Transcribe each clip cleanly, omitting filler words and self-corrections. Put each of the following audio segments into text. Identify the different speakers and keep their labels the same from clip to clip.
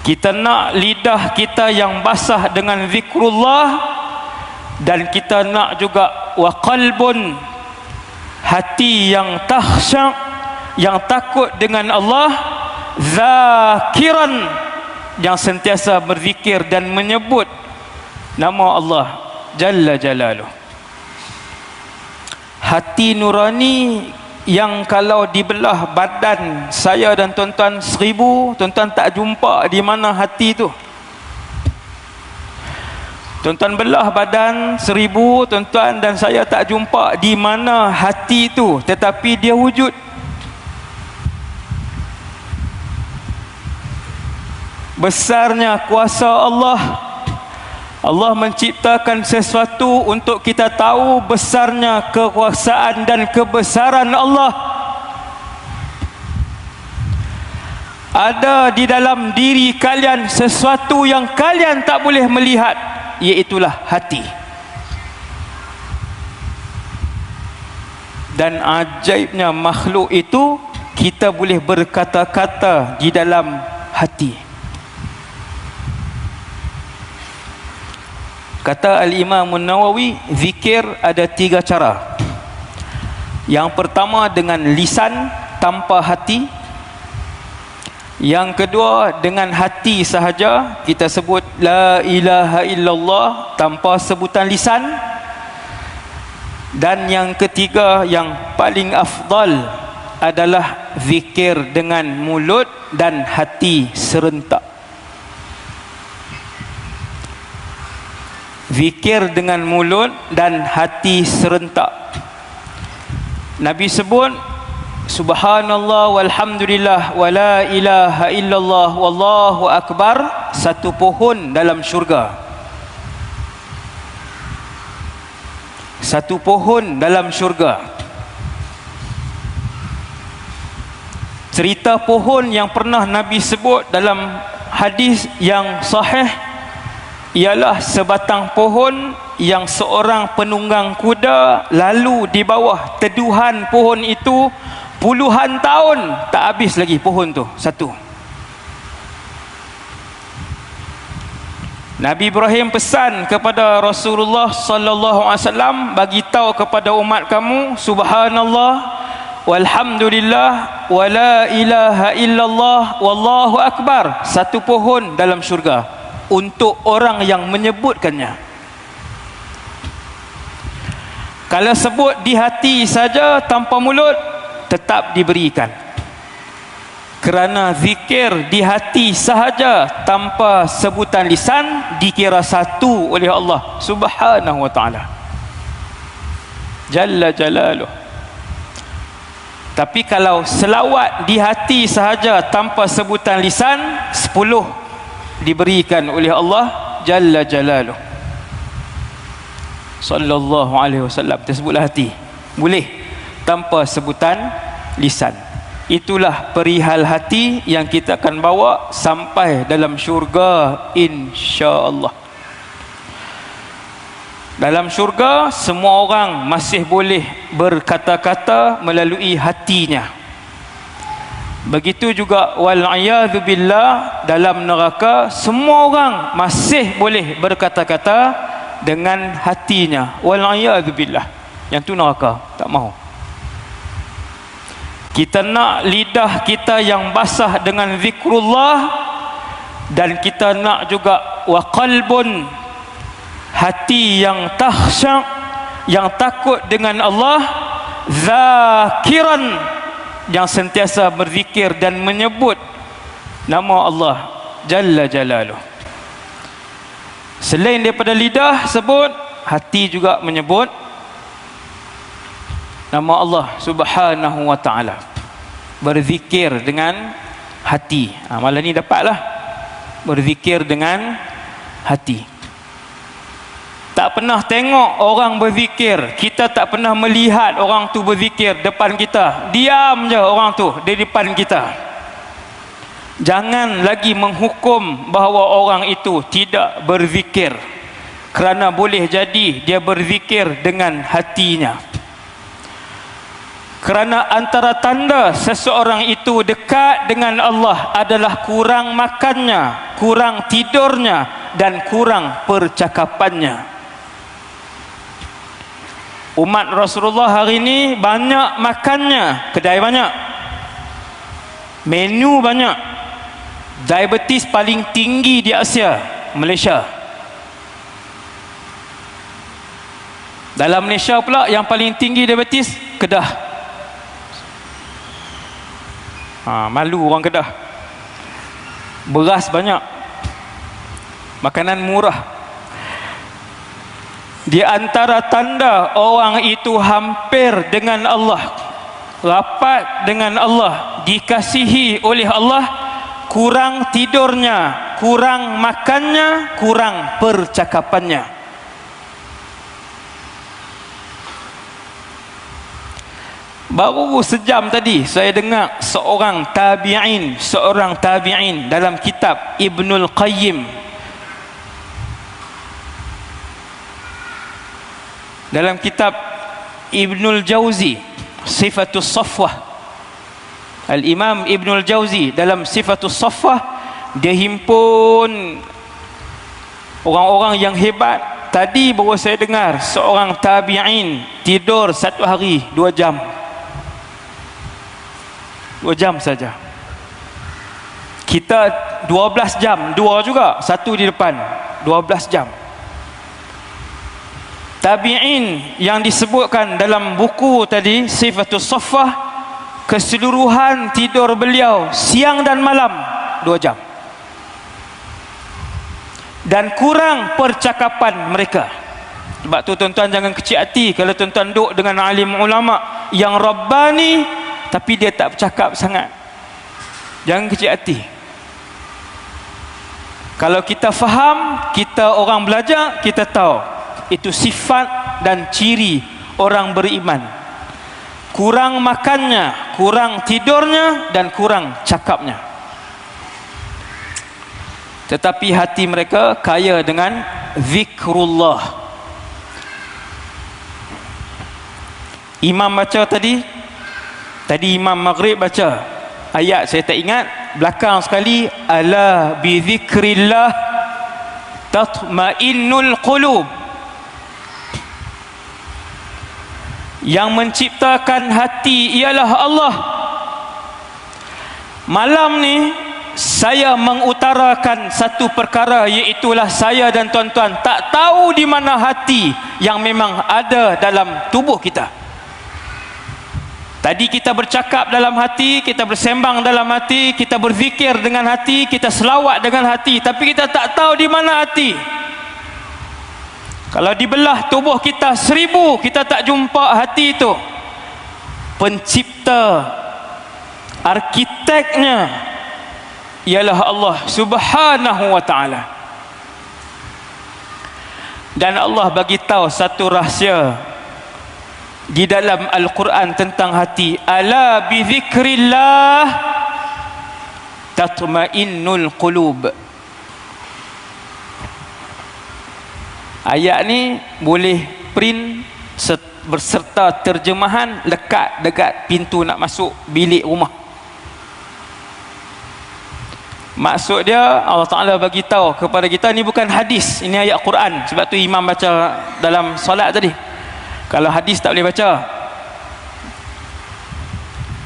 Speaker 1: Kita nak lidah kita yang basah dengan zikrullah, dan kita nak juga wa qalbun, hati yang takhsya', yang takut dengan Allah, zakiran, yang sentiasa berzikir dan menyebut nama Allah Jalla Jalaluh. Hati nurani yang kalau dibelah badan saya dan tuan-tuan 1000, tuan-tuan tak jumpa di mana hati tu. Tuan-tuan belah badan 1000, tuan-tuan dan saya tak jumpa di mana hati tu, tetapi dia wujud. Besarnya kuasa Allah. Allah menciptakan sesuatu untuk kita tahu besarnya kekuasaan dan kebesaran Allah. Ada di dalam diri kalian sesuatu yang kalian tak boleh melihat, iaitulah hati. Dan ajaibnya makhluk itu, kita boleh berkata-kata di dalam hati. Kata Al-Imam An-Nawawi, zikir ada 3 cara. Yang pertama dengan lisan tanpa hati. Yang kedua dengan hati sahaja, kita sebut la ilaha illallah tanpa sebutan lisan. Dan yang ketiga yang paling afdal adalah zikir dengan mulut dan hati serentak. Zikir dengan mulut dan hati serentak. Nabi sebut subhanallah walhamdulillah wa la ilaha illallah wallahu akbar, 1 pohon dalam syurga. 1 pohon dalam syurga. Cerita pohon yang pernah Nabi sebut dalam hadis yang sahih ialah sebatang pohon yang seorang penunggang kuda lalu di bawah teduhan pohon itu puluhan tahun, tak habis lagi pohon tu satu. Nabi Ibrahim pesan kepada Rasulullah sallallahu alaihi wasallam, bagi tahu kepada umat kamu subhanallah walhamdulillah wa la ilaha illallah wallahu akbar, 1 pohon dalam syurga untuk orang yang menyebutkannya. Kalau sebut di hati saja tanpa mulut, tetap diberikan. Kerana zikir di hati sahaja tanpa sebutan lisan dikira 1 oleh Allah Subhanahu wa ta'ala Jalla Jalaluh. Tapi kalau selawat di hati sahaja tanpa sebutan lisan, 10 diberikan oleh Allah Jalla Jalaluh. Sallallahu alaihi wasallam. Tersebutlah hati. Boleh tanpa sebutan lisan. Itulah perihal hati yang kita akan bawa sampai dalam syurga insya-Allah. Dalam syurga semua orang masih boleh berkata-kata melalui hatinya. Begitu juga wal'iyadzu billah, dalam neraka semua orang masih boleh berkata-kata dengan hatinya. Wal'iyadzu billah. Yang tu neraka, tak mahu. Kita nak lidah kita yang basah dengan zikrullah, dan kita nak juga wa qalbun, hati yang takhsya', yang takut dengan Allah, zakiran, yang sentiasa berzikir dan menyebut nama Allah Jalla Jalaluh. Selain daripada lidah sebut, hati juga menyebut nama Allah Subhanahu wa ta'ala. Berzikir dengan hati. Malam ni dapatlah berzikir dengan hati. Tak pernah tengok orang berzikir, kita tak pernah melihat orang tu berzikir depan kita, diam je orang tu di depan kita. Jangan lagi menghukum bahawa orang itu tidak berzikir, kerana boleh jadi dia berzikir dengan hatinya. Kerana antara tanda seseorang itu dekat dengan Allah adalah kurang makannya, kurang tidurnya, dan kurang percakapannya. Umat Rasulullah hari ini banyak makannya, kedai banyak, menu banyak, diabetes paling tinggi di Asia, Malaysia. Dalam Malaysia pula yang paling tinggi diabetes, Kedah. Malu orang Kedah. Beras banyak, makanan murah. Di antara tanda orang itu hampir dengan Allah, rapat dengan Allah, dikasihi oleh Allah, kurang tidurnya, kurang makannya, kurang percakapannya. Baru sejam tadi saya dengar seorang tabi'in dalam kitab Ibnul Qayyim, dalam kitab Ibnul Jauzi Sifatus Safwah, Al-Imam Ibnul Jauzi dalam Sifatus Safwah, dia himpun orang-orang yang hebat. Tadi baru saya dengar seorang tabi'in tidur satu hari 2 jam. 2 jam saja. Kita 12 jam, 2 juga, 1 di depan, 12 jam. Tabi'in yang disebutkan dalam buku tadi Sifatus Safwah, keseluruhan tidur beliau siang dan malam 2 jam. Dan kurang percakapan mereka. Sebab tu tuan-tuan jangan kecil hati kalau tuan-tuan duduk dengan alim ulama yang Rabbani tapi dia tak bercakap sangat. Jangan kecil hati. Kalau kita faham, kita orang belajar, kita tahu itu sifat dan ciri orang beriman. Kurang makannya, kurang tidurnya, dan kurang cakapnya. Tetapi hati mereka kaya dengan zikrullah. Imam baca tadi Imam Maghrib baca ayat, saya tak ingat, belakang sekali, ala bi zikrillah tatma'innul qulub. Yang menciptakan hati ialah Allah. Malam ni saya mengutarakan satu perkara, iaitulah saya dan tuan-tuan tak tahu di mana hati yang memang ada dalam tubuh kita. Tadi kita bercakap dalam hati, kita bersembang dalam hati, kita berzikir dengan hati, kita selawat dengan hati, tapi kita tak tahu di mana hati. Kalau dibelah tubuh kita 1000, kita tak jumpa hati itu. Pencipta, arkiteknya ialah Allah Subhanahu wa ta'ala. Dan Allah bagi tahu satu rahsia di dalam Al-Quran tentang hati. Ala bi zikrillah tatma'innul qulub. Ayat ni boleh print berserta terjemahan, lekat dekat pintu nak masuk bilik rumah. Maksud dia, Allah Ta'ala bagi tahu kepada kita, ni bukan hadis, ini ayat Quran. Sebab tu imam baca dalam solat tadi. Kalau hadis tak boleh baca.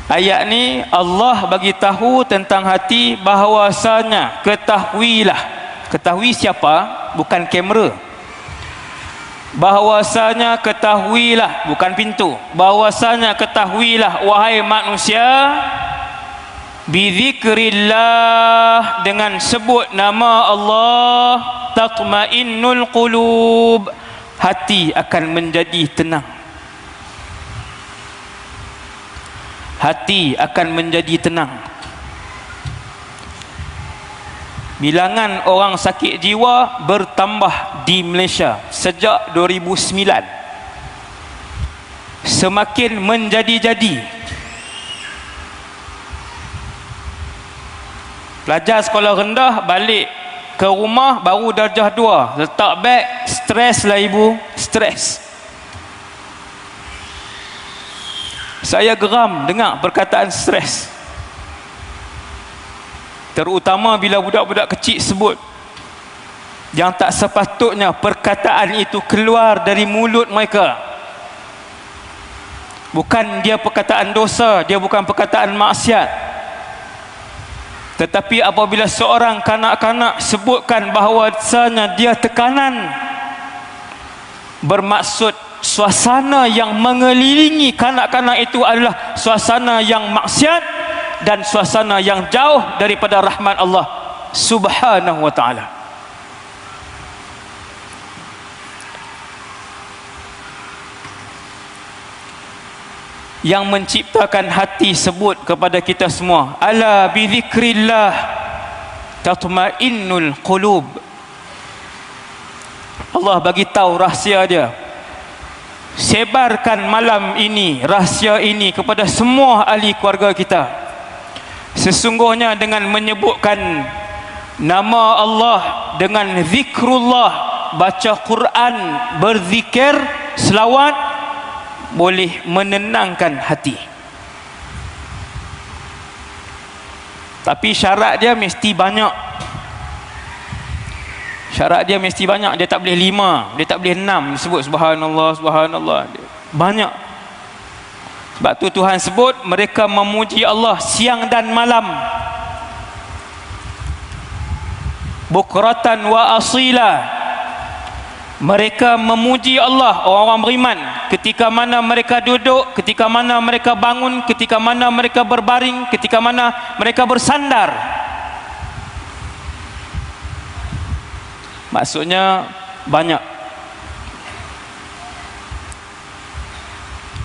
Speaker 1: Ayat ni Allah bagi tahu tentang hati, bahawasanya ketahuilah. Ketahui siapa? Bukan kamera. Bahawasanya ketahuilah, bukan pintu. Bahawasanya ketahuilah wahai manusia, bizikrillah, dengan sebut nama Allah, tatma'innul qulub, hati akan menjadi tenang. Hati akan menjadi tenang. Bilangan orang sakit jiwa bertambah di Malaysia sejak 2009. Semakin menjadi-jadi. Pelajar sekolah rendah balik ke rumah baru darjah 2, letak beg, stres lah ibu, stres. Saya geram dengar perkataan stres, terutama bila budak-budak kecil sebut yang tak sepatutnya perkataan itu keluar dari mulut mereka. Bukan dia perkataan dosa, dia bukan perkataan maksiat, tetapi apabila seorang kanak-kanak sebutkan bahawasanya dia tekanan, bermaksud suasana yang mengelilingi kanak-kanak itu adalah suasana yang maksiat dan suasana yang jauh daripada rahmat Allah Subhanahu wa ta'ala. Yang menciptakan hati sebut kepada kita semua, ala bi dzikrillah tatma'innul qulub. Allah bagi tahu rahsia dia. Sebarkan malam ini rahsia ini kepada semua ahli keluarga kita. Sesungguhnya dengan menyebutkan nama Allah, dengan zikrullah, baca Quran, berzikir, selawat, boleh menenangkan hati. Tapi syarat dia mesti banyak. Syarat dia mesti banyak. Dia tak boleh 5, dia tak boleh 6 sebut subhanallah, subhanallah. Banyak. Sebab tu Tuhan sebut mereka memuji Allah siang dan malam, bukratan wa asila. Mereka memuji Allah, orang-orang beriman, ketika mana mereka duduk, ketika mana mereka bangun, ketika mana mereka berbaring, ketika mana mereka bersandar. Maksudnya banyak.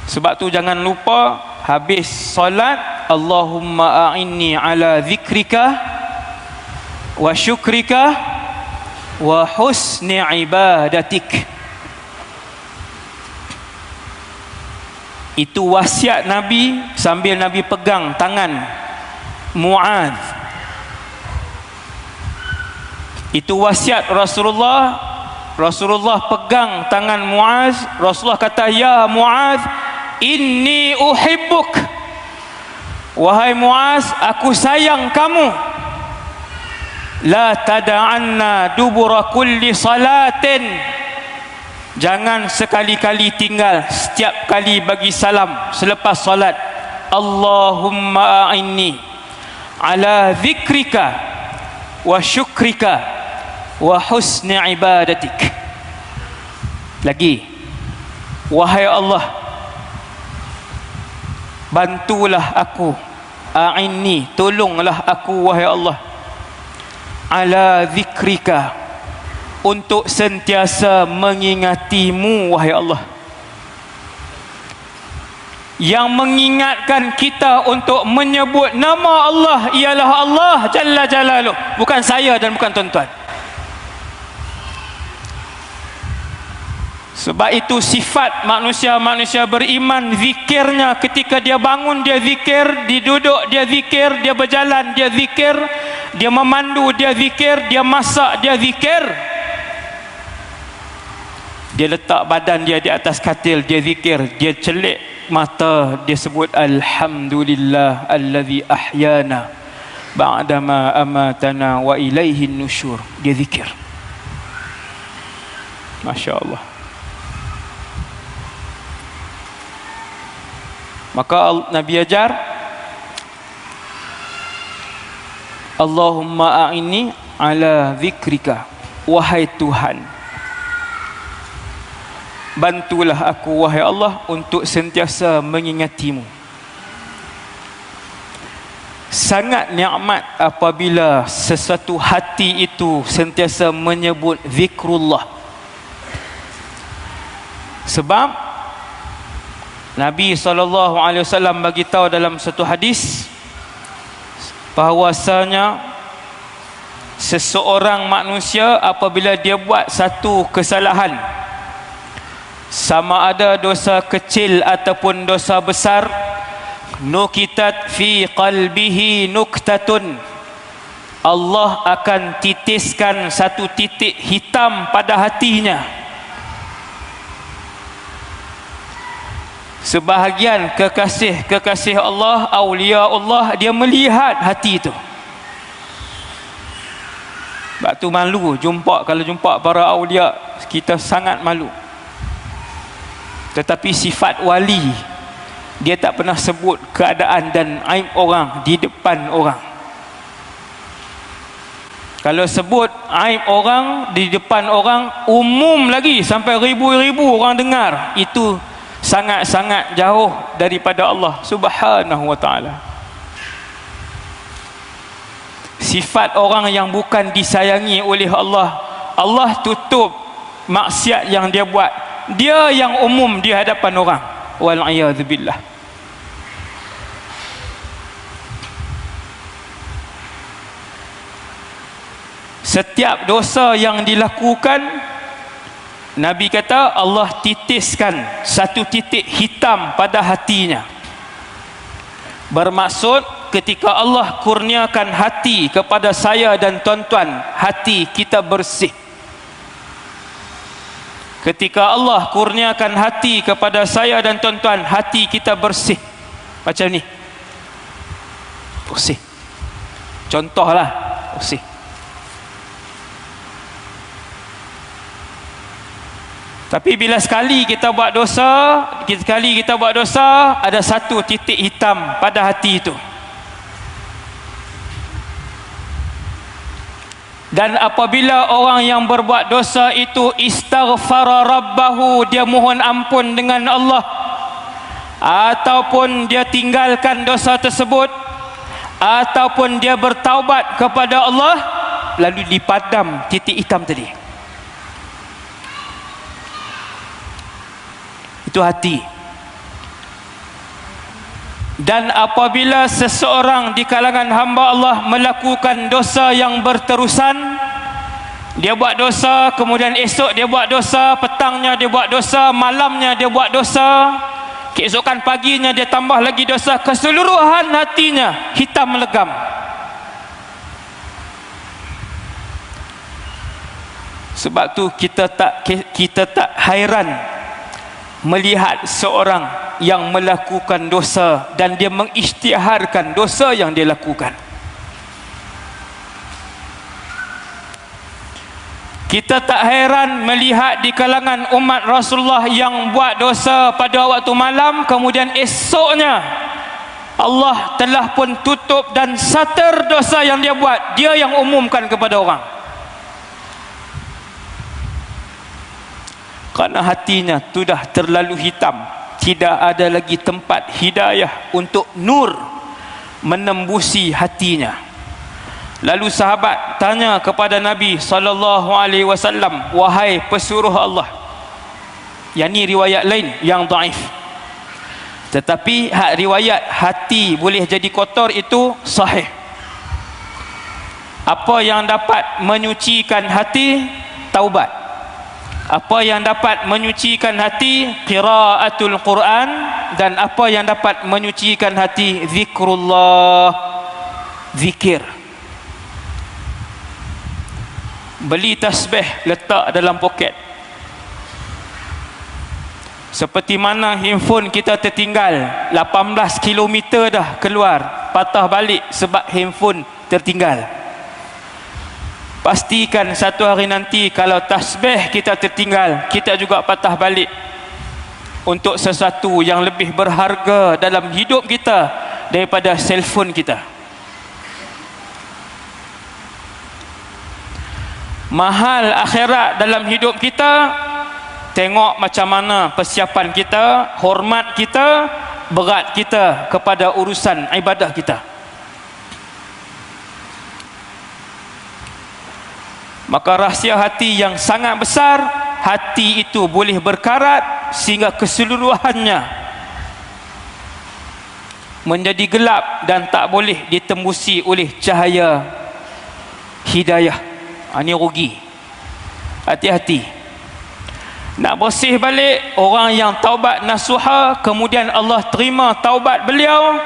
Speaker 1: Sebab tu jangan lupa habis solat, Allahumma a'inni ala zikrika wa syukrika wa husni ibadatik. Itu wasiat Nabi sambil Nabi pegang tangan Mu'adz. Itu wasiat Rasulullah. Rasulullah pegang tangan Mu'adz. Rasulullah kata, ya Mu'adz, inni uhibbuk. Wahai Mu'adz, aku sayang kamu. La tada'anna dubura kulli salatin. Jangan sekali-kali tinggal setiap kali bagi salam selepas salat. Allahumma a'inni ala zikrika wa syukrika wa husni ibadatik. Lagi, wahai Allah, bantulah aku, a'inni, tolonglah aku wahai Allah, ala zikrika, untuk sentiasa mengingatimu wahai Allah. Yang mengingatkan kita untuk menyebut nama Allah ialah Allah Jalla Jalaluh, bukan saya dan bukan tuan-tuan. Sebab itu sifat manusia beriman, zikirnya ketika dia bangun dia zikir, dia duduk dia zikir, dia berjalan dia zikir, dia memandu dia zikir, dia masak dia zikir, dia letak badan dia di atas katil dia zikir, dia celik mata dia sebut alhamdulillah allazi ahyana ba'dama amatana wa ilaihin nusyur, dia zikir. Masya Allah. Maka Nabi ajar, Allahumma a'inni ala zikrika, wahai Tuhan, bantulah aku wahai Allah untuk sentiasa mengingatimu. Sangat nikmat apabila sesuatu hati itu sentiasa menyebut zikrullah. Sebab Nabi SAW bagi tahu dalam satu hadis bahawasanya seseorang manusia apabila dia buat satu kesalahan, sama ada dosa kecil ataupun dosa besar, nukitat fi qalbihi nuktatun, Allah akan titiskan satu titik hitam pada hatinya. Sebahagian kekasih-kekasih Allah, awliya Allah, dia melihat hati itu. Sebab tu malu kalau jumpa para awliya, kita sangat malu. Tetapi sifat wali, dia tak pernah sebut keadaan dan aib orang di depan orang. Kalau sebut aib orang di depan orang, umum lagi sampai ribu-ribu orang dengar, itu sangat-sangat jauh daripada Allah Subhanahu wa ta'ala. Sifat orang yang bukan disayangi oleh Allah, Allah tutup maksiat yang dia buat, dia yang umum di hadapan orang. Wal'iyadzubillah. Setiap dosa yang dilakukan, Nabi kata Allah titiskan satu titik hitam pada hatinya. Bermaksud ketika Allah kurniakan hati kepada saya dan tuan-tuan, hati kita bersih. Ketika Allah kurniakan hati kepada saya dan tuan-tuan, hati kita bersih. Macam ni, bersih. Contohlah, bersih. Tapi bila sekali kita buat dosa, ada satu titik hitam pada hati itu. Dan apabila orang yang berbuat dosa itu istaghfara rabbahu, dia mohon ampun dengan Allah, ataupun dia tinggalkan dosa tersebut, ataupun dia bertaubat kepada Allah, lalu dipadam titik hitam tadi. Itu hati. Dan apabila seseorang di kalangan hamba Allah melakukan dosa yang berterusan, dia buat dosa, kemudian esok dia buat dosa, petangnya dia buat dosa, malamnya dia buat dosa, keesokan paginya dia tambah lagi dosa, keseluruhan hatinya hitam melegam. Sebab tu kita tak hairan melihat seorang yang melakukan dosa dan dia mengisytiharkan dosa yang dia lakukan. Kita tak heran melihat di kalangan umat Rasulullah yang buat dosa pada waktu malam, kemudian esoknya Allah telah pun tutup dan satar dosa yang dia buat, dia yang umumkan kepada orang. Karena hatinya sudah terlalu hitam, tidak ada lagi tempat hidayah untuk nur menembusi hatinya. Lalu sahabat tanya kepada Nabi SAW, wahai pesuruh Allah, yang ni riwayat lain yang dhaif, tetapi riwayat hati boleh jadi kotor itu sahih. Apa yang dapat menyucikan hati? Taubat. Apa yang dapat menyucikan hati? Qiraatul Quran. Dan apa yang dapat menyucikan hati? Zikrullah, zikir. Beli tasbih, letak dalam poket. Seperti mana handphone kita tertinggal 18 km dah keluar, patah balik sebab handphone tertinggal. Pastikan satu hari nanti kalau tasbih kita tertinggal, kita juga patah balik untuk sesuatu yang lebih berharga dalam hidup kita daripada selefon kita. Mahal akhirat dalam hidup kita, tengok macam mana persiapan kita, hormat kita, berat kita kepada urusan ibadah kita. Maka rahsia hati yang sangat besar, hati itu boleh berkarat sehingga keseluruhannya menjadi gelap dan tak boleh ditembusi oleh cahaya hidayah. Ini rugi. Hati-hati. Nak bersih balik, orang yang taubat nasuha, kemudian Allah terima taubat beliau,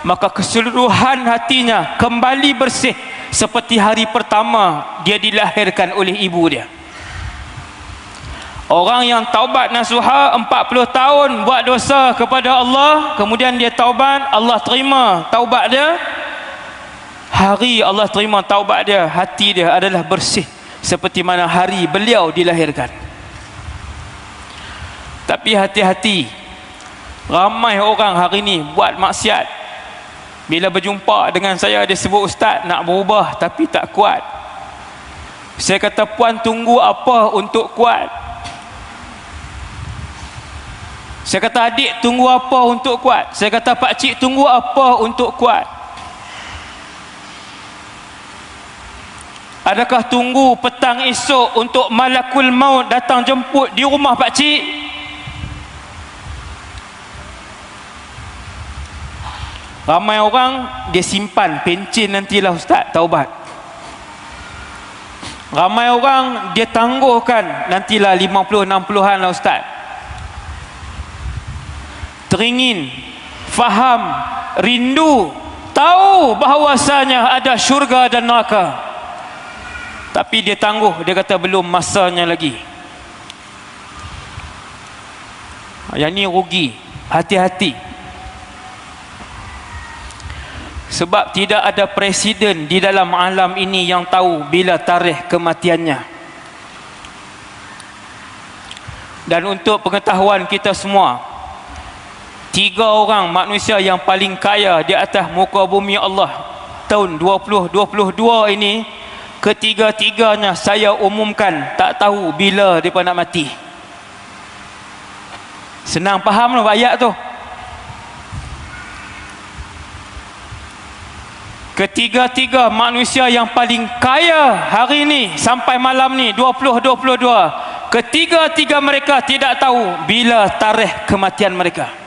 Speaker 1: maka keseluruhan hatinya kembali bersih seperti hari pertama dia dilahirkan oleh ibu dia. Orang yang taubat nasuha 40 tahun buat dosa kepada Allah, kemudian dia taubat, Allah terima taubat dia. Hari Allah terima taubat dia, hati dia adalah bersih seperti mana hari beliau dilahirkan. Tapi hati-hati, ramai orang hari ini buat maksiat. Bila berjumpa dengan saya, dia sebut ustaz nak berubah tapi tak kuat. Saya kata, puan tunggu apa untuk kuat? Saya kata, adik tunggu apa untuk kuat? Saya kata, pakcik tunggu apa untuk kuat? Adakah tunggu petang esok untuk malakul maut datang jemput di rumah pakcik? Ramai orang dia simpan pencen, nantilah ustaz taubat. Ramai orang dia tangguhkan, nantilah 50-60an lah ustaz. Teringin, faham, rindu, tahu bahawasanya ada syurga dan neraka, tapi dia tangguh, dia kata belum masanya lagi. Yang ni rugi. Hati-hati, sebab tidak ada presiden di dalam alam ini yang tahu bila tarikh kematiannya. Dan untuk pengetahuan kita semua, 3 orang manusia yang paling kaya di atas muka bumi Allah tahun 2022 ini, ketiga-tiganya saya umumkan tak tahu bila mereka nak mati. Senang faham lah ayat tu. Ketiga-tiga manusia yang paling kaya hari ini sampai malam ni 2022, ketiga-tiga mereka tidak tahu bila tarikh kematian mereka.